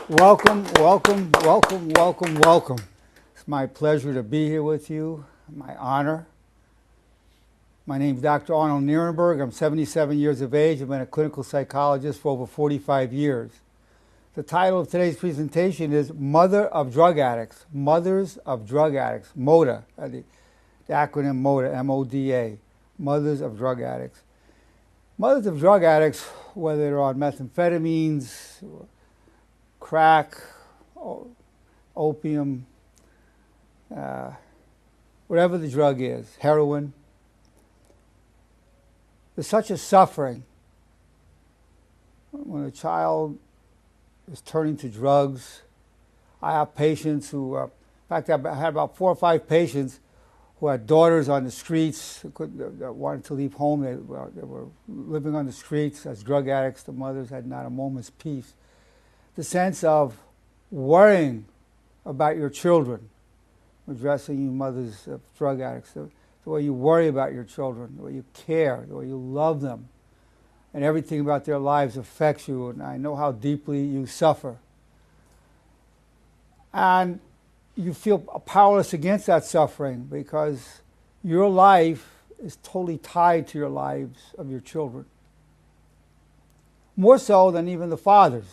Welcome, welcome, welcome, welcome, welcome. It's my pleasure to be here with you, my honor. My name is Dr. Arnold Nerenberg. I'm 77 years of age. I've been a clinical psychologist for over 45 years. The title of today's presentation is Mother of Drug Addicts, Mothers of Drug Addicts, MODA, the acronym MODA, M-O-D-A, Mothers of Drug Addicts. Mothers of drug addicts, whether they're on methamphetamines, crack, opium, whatever the drug is, heroin, there's such a suffering when a child is turning to drugs. I have patients who, in fact, I had about 4 or 5 patients who had daughters on the streets that wanted to leave home. They were living on the streets as drug addicts. The mothers had not a moment's peace. The sense of worrying about your children, addressing you mothers of drug addicts, the way you worry about your children, the way you care, the way you love them, and everything about their lives affects you, and I know how deeply you suffer. And you feel powerless against that suffering because your life is totally tied to your lives of your children. More so than even the fathers.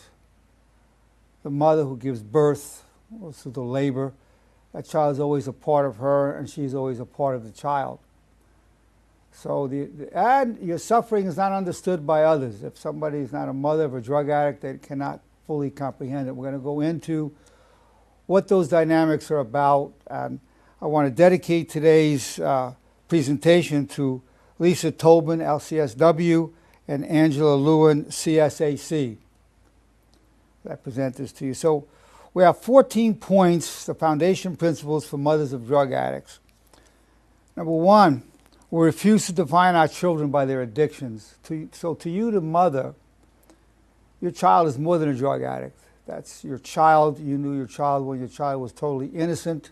The mother who gives birth, also the labor, that child is always a part of her and she's always a part of the child. So and your suffering is not understood by others. If somebody is not a mother of a drug addict, they cannot fully comprehend it. We're going to go into what those dynamics are about. And I want to dedicate today's presentation to Lisa Tobin, LCSW, and Angela Lewin, CSAC. I present this to you. So we have 14 points, the foundation principles for mothers of drug addicts. Number 1, we refuse to define our children by their addictions. So to you, the mother, your child is more than a drug addict. That's your child. You knew your child when your child was totally innocent,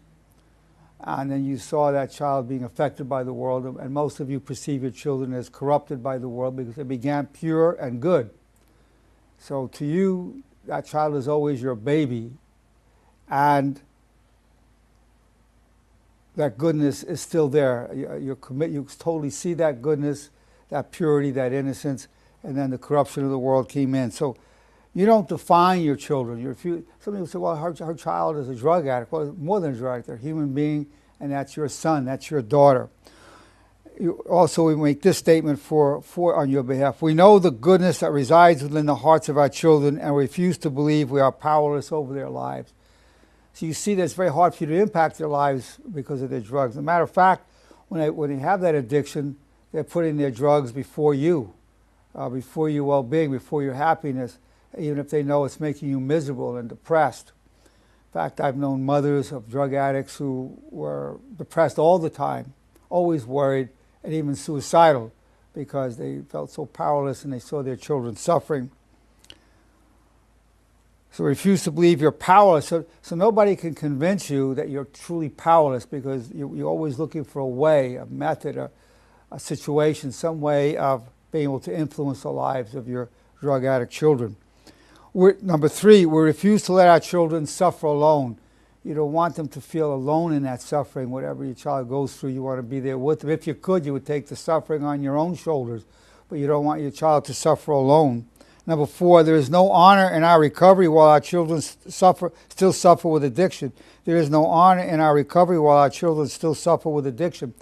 and then you saw that child being affected by the world, and most of you perceive your children as corrupted by the world because they began pure and good. So to you, that child is always your baby, and that goodness is still there. You totally see that goodness, that purity, that innocence, and then the corruption of the world came in. So you don't define your children. Some people say, well, her child is a drug addict. Well, it's more than a drug addict. They're a human being, and that's your son, that's your daughter. We make this statement on your behalf. We know the goodness that resides within the hearts of our children and refuse to believe we are powerless over their lives. So you see that it's very hard for you to impact their lives because of their drugs. As a matter of fact, when they have that addiction, they're putting their drugs before you, before your well-being, before your happiness, even if they know it's making you miserable and depressed. In fact, I've known mothers of drug addicts who were depressed all the time, always worried, and even suicidal because they felt so powerless and they saw their children suffering. So refuse to believe you're powerless. So nobody can convince you that you're truly powerless because you're always looking for a way, a method, a situation, some way of being able to influence the lives of your drug addict children. Number 3, we refuse to let our children suffer alone. You don't want them to feel alone in that suffering. Whatever your child goes through, you want to be there with them. If you could, you would take the suffering on your own shoulders, but you don't want your child to suffer alone. Number 4, there is no honor in our recovery while our children still suffer with addiction. There is no honor in our recovery while our children still suffer with addiction.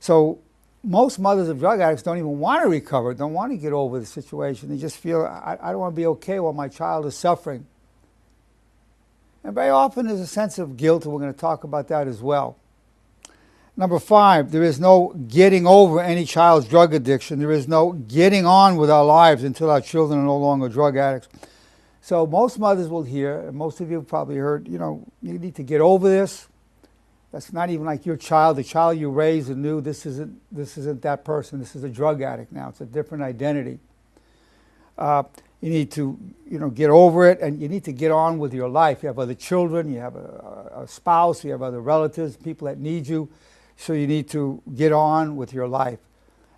So most mothers of drug addicts don't even want to recover, don't want to get over the situation. They just feel, I don't want to be okay while my child is suffering. And very often there's a sense of guilt, and we're going to talk about that as well. Number 5, there is no getting over any child's drug addiction. There is no getting on with our lives until our children are no longer drug addicts. So most mothers will hear, and most of you have probably heard, you need to get over this. That's not even like your child, the child you raised and knew. This isn't that person. This is a drug addict now. It's a different identity. You need to, get over it, and you need to get on with your life. You have other children, you have a spouse, you have other relatives, people that need you. So you need to get on with your life.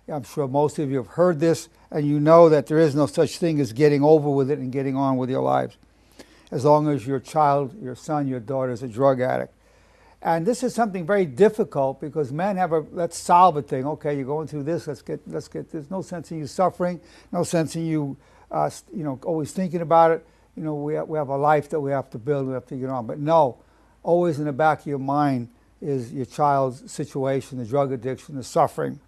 I'm sure most of you have heard this, and you know that there is no such thing as getting over with it and getting on with your lives. as long as your child, your son, your daughter is a drug addict. And this is something very difficult because men have a let's solve it thing. Okay, you're going through this. Let's get. There's no sense in you suffering. No sense in you, always thinking about it. We have a life that we have to build. We have to get on. But no, always in the back of your mind is your child's situation, the drug addiction, the suffering.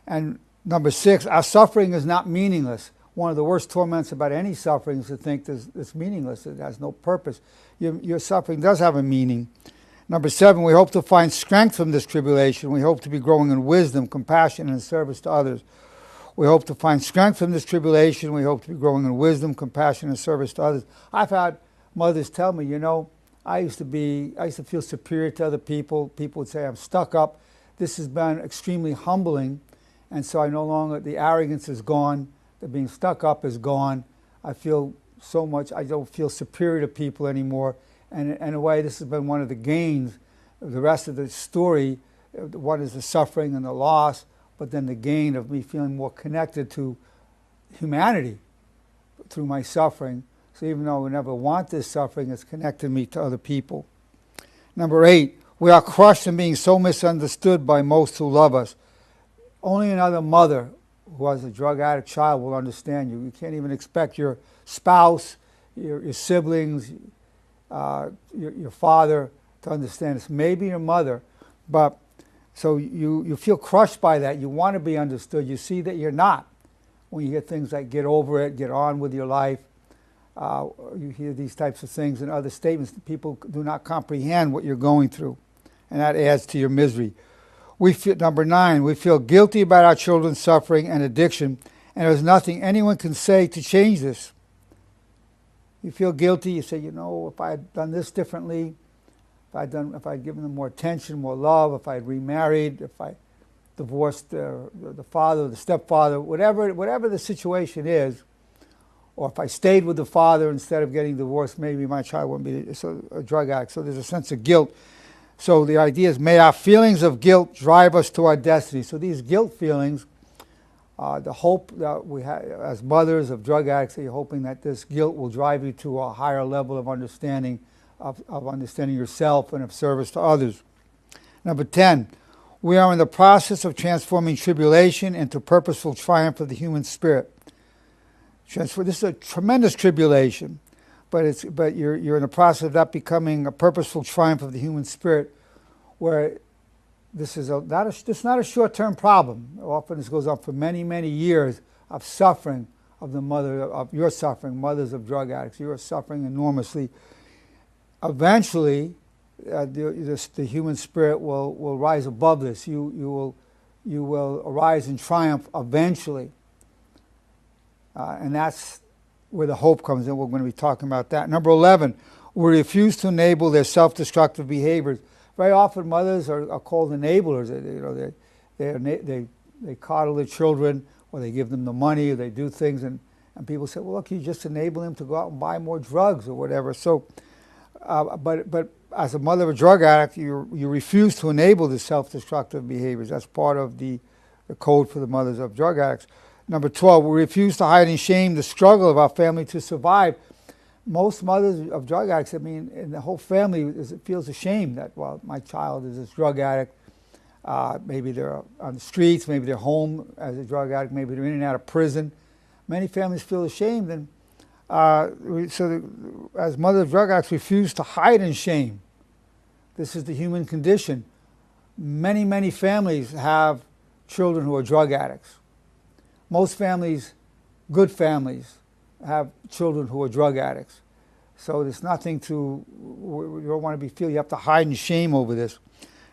And number 6, our suffering is not meaningless. One of the worst torments about any suffering is to think it's meaningless. It has no purpose. Your suffering does have a meaning. Number 7, we hope to find strength from this tribulation. We hope to be growing in wisdom, compassion, and service to others. We hope to find strength from this tribulation. We hope to be growing in wisdom, compassion, and service to others. I've had mothers tell me, I used to feel superior to other people. People would say I'm stuck up. This has been extremely humbling, and so I no longer, the arrogance is gone. The being stuck up is gone. I feel so much, I don't feel superior to people anymore. And in a way, this has been one of the gains. The rest of the story, one is the suffering and the loss, but then the gain of me feeling more connected to humanity through my suffering. So even though I would never want this suffering, it's connected me to other people. Number 8, we are crushed in being so misunderstood by most who love us. Only another mother who has a drug addict child will understand you. You can't even expect your spouse, your siblings, your father to understand this. Maybe your mother, but so you feel crushed by that. You want to be understood. You see that you're not. When you hear things like get over it, get on with your life, you hear these types of things and other statements. People do not comprehend what you're going through, and that adds to your misery. Number 9, we feel guilty about our children's suffering and addiction, and there's nothing anyone can say to change this. You feel guilty. You say, if I had done this differently, if I'd given them more attention, more love, if I had remarried, if I divorced the father or the stepfather, whatever the situation is, or if I stayed with the father instead of getting divorced, maybe my child wouldn't be a drug addict. So there's a sense of guilt. So the idea is, may our feelings of guilt drive us to our destiny. So these guilt feelings, the hope that we have as mothers of drug addicts, you're hoping that this guilt will drive you to a higher level of understanding, of understanding yourself and of service to others. Number 10, we are in the process of transforming tribulation into purposeful triumph of the human spirit. This is a tremendous tribulation, but you're in the process of that becoming a purposeful triumph of the human spirit, where this is not a short-term problem. Often this goes on for many, many years of suffering of your suffering, mothers of drug addicts. You are suffering enormously. Eventually, the human spirit will rise above this. You will arise in triumph eventually, and that's where the hope comes in. We're going to be talking about that. Number 11, we refuse to enable their self-destructive behaviors. Very often, mothers are called enablers. They coddle their children, or they give them the money, or they do things, and people say, "Well, look, you just enable them to go out and buy more drugs or whatever." So, but as a mother of a drug addict, you refuse to enable the self-destructive behaviors. That's part of the code for the mothers of drug addicts. Number 12, we refuse to hide in shame the struggle of our family to survive. Most mothers of drug addicts, and the whole family feels ashamed that, well, my child is a drug addict. Maybe they're on the streets, maybe they're home as a drug addict, maybe they're in and out of prison. Many families feel ashamed, and as mothers of drug addicts, refuse to hide in shame. This is the human condition. Many, many families have children who are drug addicts. Most families, good families, have children who are drug addicts. So there's nothing you don't want to feel you have to hide in shame over this.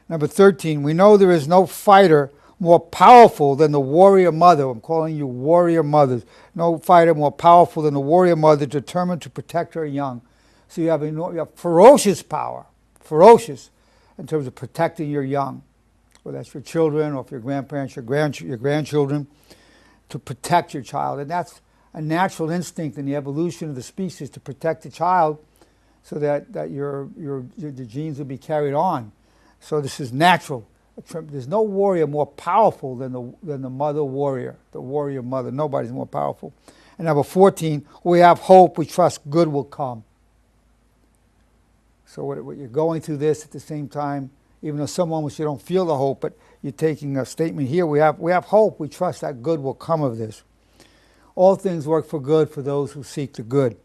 Number 13, we know there is no fighter more powerful than the warrior mother. I'm calling you warrior mothers. No fighter more powerful than the warrior mother determined to protect her young. So you have ferocious power, ferocious in terms of protecting your young, whether that's your children or if your grandparents, your grandchildren, to protect your child. And that's a natural instinct in the evolution of the species, to protect the child so that the genes will be carried on. So this is natural. There's no warrior more powerful than the mother warrior, the warrior mother. Nobody's more powerful. And number 14, we have hope, we trust good will come. So what you're going through this at the same time, even though some moments you don't feel the hope, but you're taking a statement here, we have hope, we trust that good will come of this. All things work for good for those who seek the good.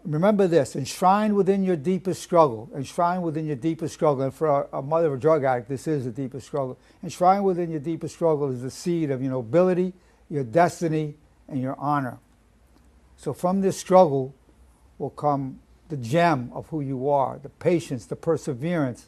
Remember this, enshrined within your deepest struggle, and for a mother of a drug addict, this is the deepest struggle. Enshrined within your deepest struggle is the seed of your nobility, your destiny, and your honor. So from this struggle will come the gem of who you are, the patience, the perseverance,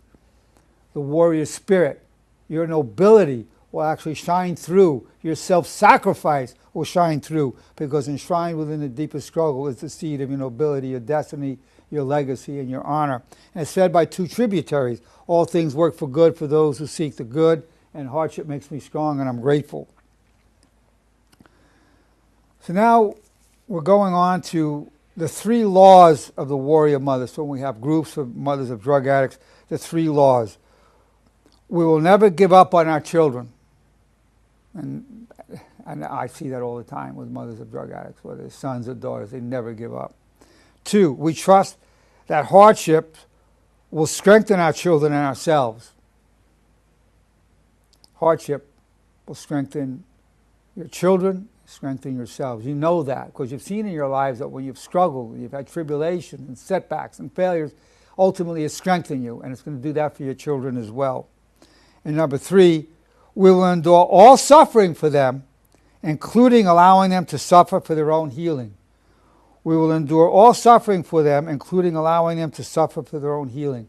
the warrior spirit. Your nobility will actually shine through. Your self-sacrifice will shine through, because enshrined within the deepest struggle is the seed of your nobility, your destiny, your legacy, and your honor. And it's fed by two tributaries. All things work for good for those who seek the good, and hardship makes me strong, and I'm grateful. So now we're going on to the 3 laws of the warrior mother. So when we have groups of mothers of drug addicts, the 3 laws. We will never give up on our children. And I see that all the time with mothers of drug addicts, whether it's sons or daughters, they never give up. 2, we trust that hardship will strengthen our children and ourselves. Hardship will strengthen your children, strengthen yourselves. You know that because you've seen in your lives that when you've struggled, you've had tribulations and setbacks and failures, ultimately it's strengthened you, and it's going to do that for your children as well. And number 3, we will endure all suffering for them, including allowing them to suffer for their own healing. We will endure all suffering for them, including allowing them to suffer for their own healing.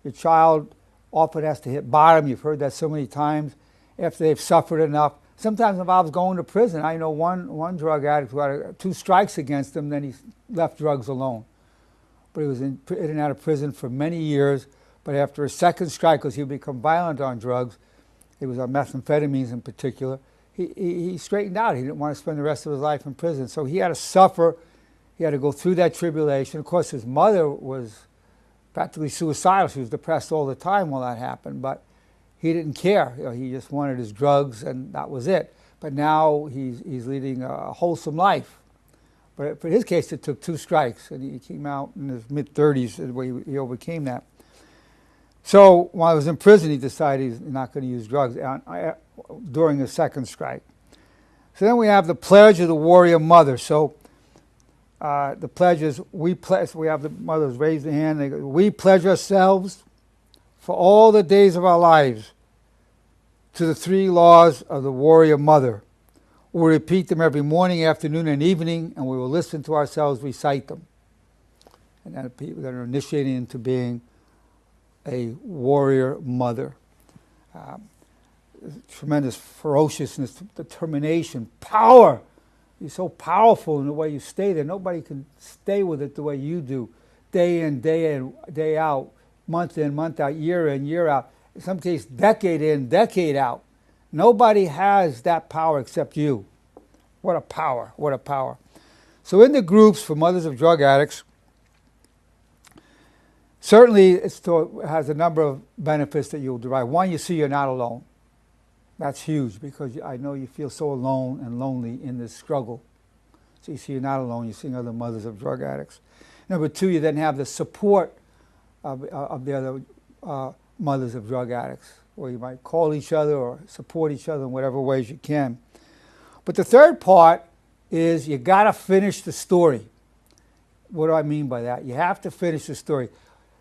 Your child often has to hit bottom. You've heard that so many times after they've suffered enough. Sometimes involves going to prison. I know one drug addict who had 2 strikes against him, then he left drugs alone. But he was in and out of prison for many years. But after a second strike, because he would become violent on drugs, he was on methamphetamines in particular, he straightened out. He didn't want to spend the rest of his life in prison. So he had to suffer. He had to go through that tribulation. Of course, his mother was practically suicidal. She was depressed all the time while that happened. But he didn't care. He just wanted his drugs, and that was it. But now he's leading a wholesome life. But for his case, it took 2 strikes, and he came out in his mid-30s where he overcame that. So while he was in prison, he decided he's not going to use drugs during his second strike. So then we have the pledge of the warrior mother. So the pledge is, we have the mothers raise their hand. They go, we pledge ourselves for all the days of our lives to the 3 laws of the warrior mother. We'll repeat them every morning, afternoon, and evening, and we will listen to ourselves recite them. And then people that are initiating into being a warrior mother. Tremendous ferociousness, determination, power. You're so powerful in the way you stay there. Nobody can stay with it the way you do. Day in, day out, month in, month out, year in, year out. In some cases, decade in, decade out. Nobody has that power except you. What a power, what a power. So in the groups for mothers of drug addicts, certainly it has a number of benefits that you'll derive. One, you see you're not alone. That's huge because I know you feel so alone and lonely in this struggle. So you see you're not alone. You're seeing other mothers of drug addicts. Number 2, you then have the support of the other mothers of drug addicts, where you might call each other or support each other in whatever ways you can. But the third part is you got to finish the story. What do I mean by that? You have to finish the story.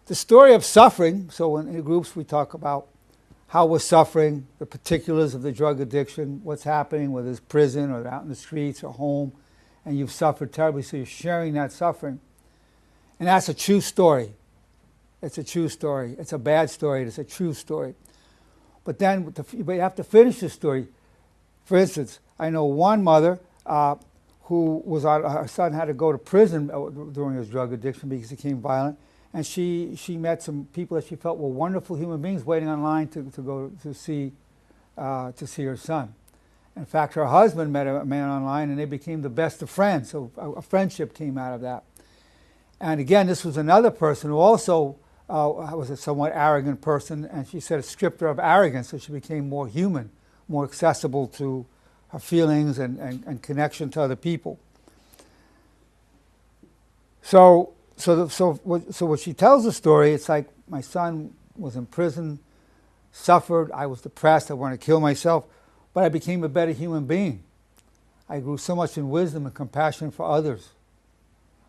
The story of suffering, so in groups we talk about how we're suffering, the particulars of the drug addiction, what's happening, whether it's prison or out in the streets or home, and you've suffered terribly, so you're sharing that suffering. And that's a true story. It's a true story. It's a bad story. It's a true story. But then you have to finish the story. For instance, I know one mother who was her son had to go to prison during his drug addiction because he became violent. And she met some people that she felt were wonderful human beings waiting online to go to see her son. In fact, her husband met a man online, and they became the best of friends. So a friendship came out of that. And again, this was another person who also was a somewhat arrogant person, and she said it stripped her of arrogance, so she became more human, more accessible to her feelings and connection to other people. So what she tells the story, it's like my son was in prison, suffered, I was depressed, I wanted to kill myself, but I became a better human being. I grew so much in wisdom and compassion for others.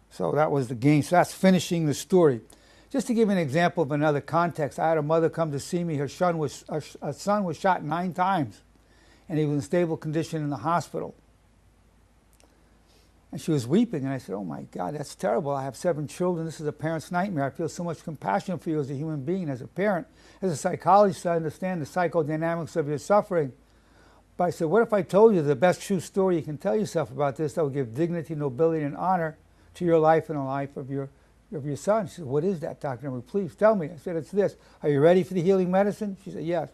So that was the gain. So that's finishing the story. Just to give you an example of another context, I had a mother come to see me. Her son was shot 9 times, and he was in stable condition in the hospital. And she was weeping, and I said, oh my God, that's terrible. I have 7 children. This is a parent's nightmare. I feel so much compassion for you as a human being, as a parent. As a psychologist, I understand the psychodynamics of your suffering. But I said, what if I told you the best true story you can tell yourself about this that will give dignity, nobility, and honor to your life and the life of your son? She said, what is that, Dr. Nerenberg? Please tell me. I said, it's this. Are you ready for the healing medicine? She said, yes.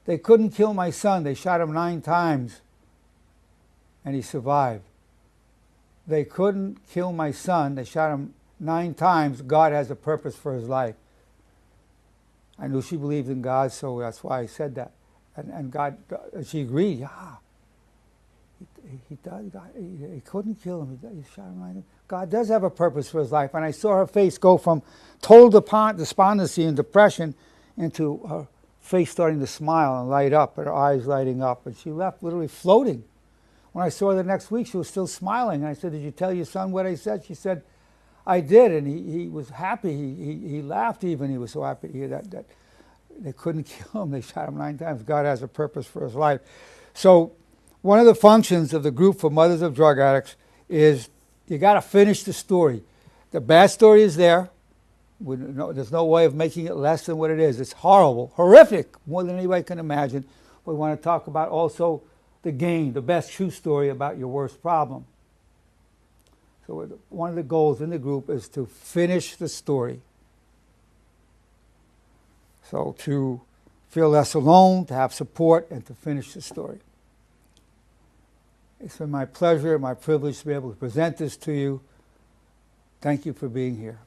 They couldn't kill my son. They shot him 9 times, and he survived. They couldn't kill my son. They shot him 9 times. God has a purpose for his life. I knew she believed in God, so that's why I said that. And God, she agreed. Yeah, he couldn't kill him. He shot him 9 times. God does have a purpose for his life. And I saw her face go from total despondency and depression into her face starting to smile and light up, and her eyes lighting up. And she left literally floating. When I saw her the next week, she was still smiling. And I said, did you tell your son what I said? She said, I did. And he was happy. He laughed even. He was so happy to hear that they couldn't kill him. They shot him 9 times. God has a purpose for his life. So one of the functions of the group for mothers of drug addicts is you got to finish the story. The bad story is there. There's no way of making it less than what it is. It's horrible, horrific, more than anybody can imagine. We want to talk about also the gain, the best true story about your worst problem. So one of the goals in the group is to finish the story. So to feel less alone, to have support, and to finish the story. It's been my pleasure, my privilege to be able to present this to you. Thank you for being here.